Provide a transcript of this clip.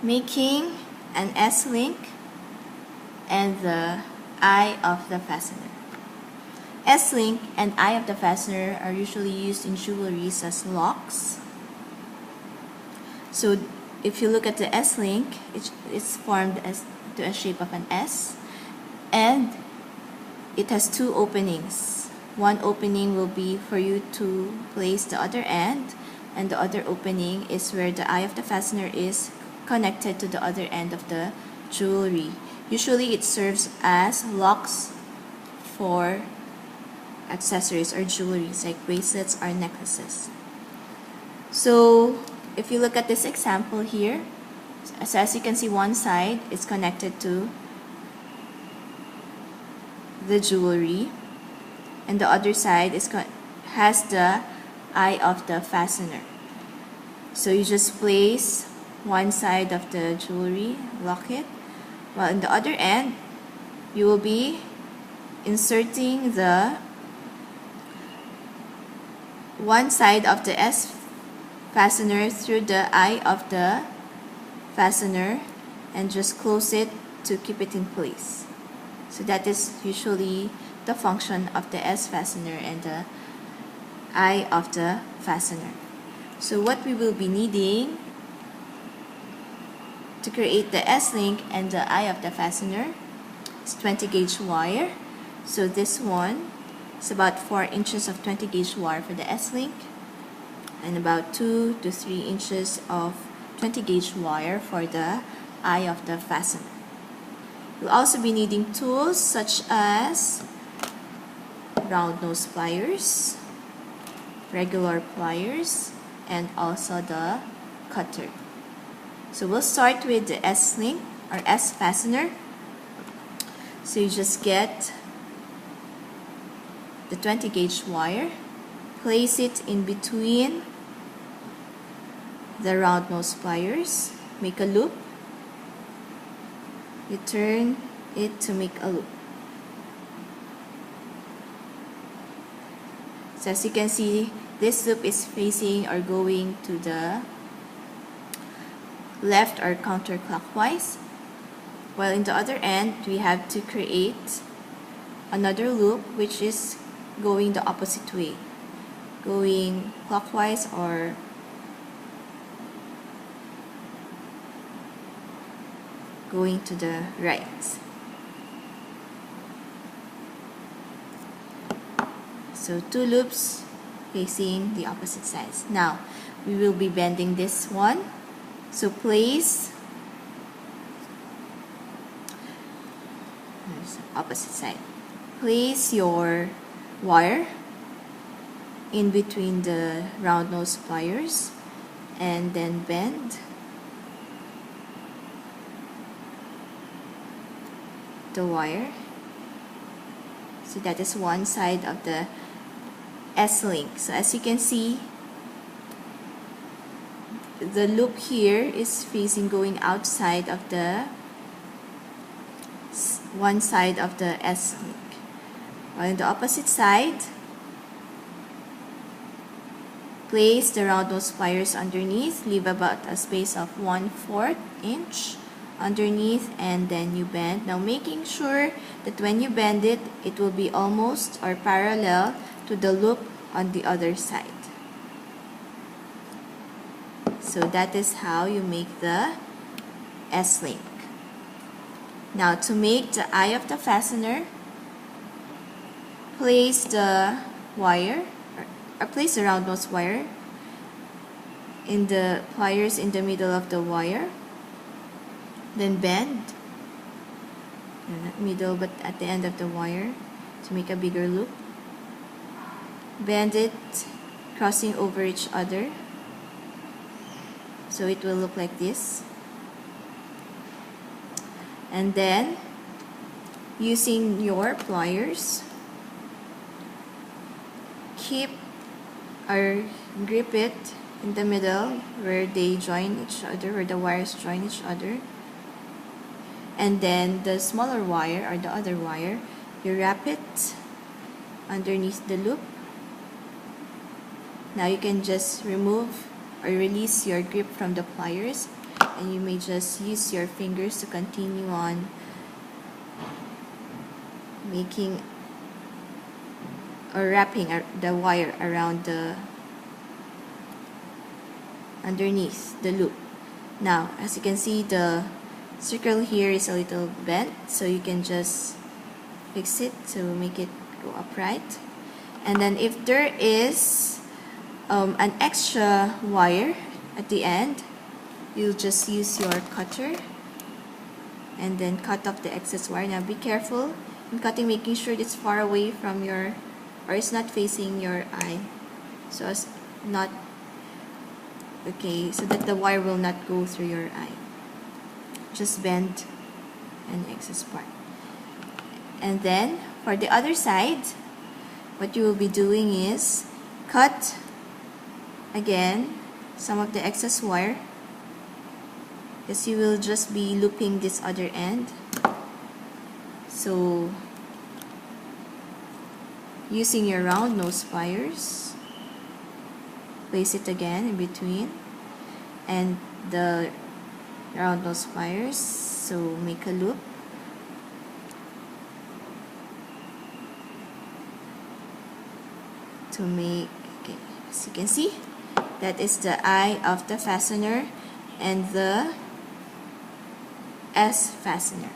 making an S-link and the eye of the fastener. S-link and eye of the fastener are usually used in jewelries as locks. So if you look at the S-link, it's formed as to a shape of an S, and it has two openings. One opening will be for you to place the other end, and the other opening is where the eye of the fastener is connected to the other end of the jewelry. Usually it serves as locks for accessories or jewelries like bracelets or necklaces. So if you look at this example here, so as you can see, one side is connected to the jewelry and the other side has the eye of the fastener. So you just place one side of the jewelry, lock it, while in the other end you will be inserting the one side of the S fastener through the eye of the fastener and just close it to keep it in place. So that is usually the function of the S fastener and the eye of the fastener. So what we will be needing to create the S-link and the eye of the fastener is 20 gauge wire. So this one is about 4 inches of 20 gauge wire for the S-link and about 2 to 3 inches of 20 gauge wire for the eye of the fastener. You'll also be needing tools such as round nose pliers, regular pliers, and also the cutter. So we'll start with the S-link or S fastener. So you just get the 20 gauge wire, place it in between the round nose pliers, make a loop, you turn it to make a loop. So as you can see, this loop is facing or going to the left or counterclockwise, while in the other end we have to create another loop which is going the opposite way, going clockwise or going to the right. So 2 loops facing the opposite sides. Now we will be bending this one. So place opposite side. Place your wire in between the round nose pliers and then bend the wire. So that is one side of the S-link. So as you can see, the loop here is facing going outside of the one side of the S-link. While on the opposite side, place the round nose pliers underneath, leave about a space of 1/4 inch underneath, and then you bend. Now making sure that when you bend it, it will be almost or parallel to the loop on the other side. So that is how you make the S-link. Now to make the eye of the fastener, place the wire or place the round nose wire in the pliers in the middle of the wire, then bend, not middle but at the end of the wire to make a bigger loop. Bend it crossing over each other so it will look like this, and then using your pliers, keep or grip it in the middle where they join each other, where the wires join each other, and then the smaller wire or the other wire, you wrap it underneath the loop. Now you can just remove or release your grip from the pliers and you may just use your fingers to continue on making or wrapping the wire around the underneath the loop. Now, as you can see, the circle here is a little bent, so you can just fix it to make it go upright. And then if there is an extra wire at the end, you'll just use your cutter and then cut off the excess wire. Now be careful in cutting, making sure it's far away from your, or it's not facing your eye, so as not, okay, so that the wire will not go through your eye. Just bend an excess part. And then for the other side, what you will be doing is cut again some of the excess wire, because you will just be looping this other end. So using your round nose pliers, place it again in between and the round nose pliers, so make a loop. To make, okay, as you can see, that is the eye of the fastener and the S fastener.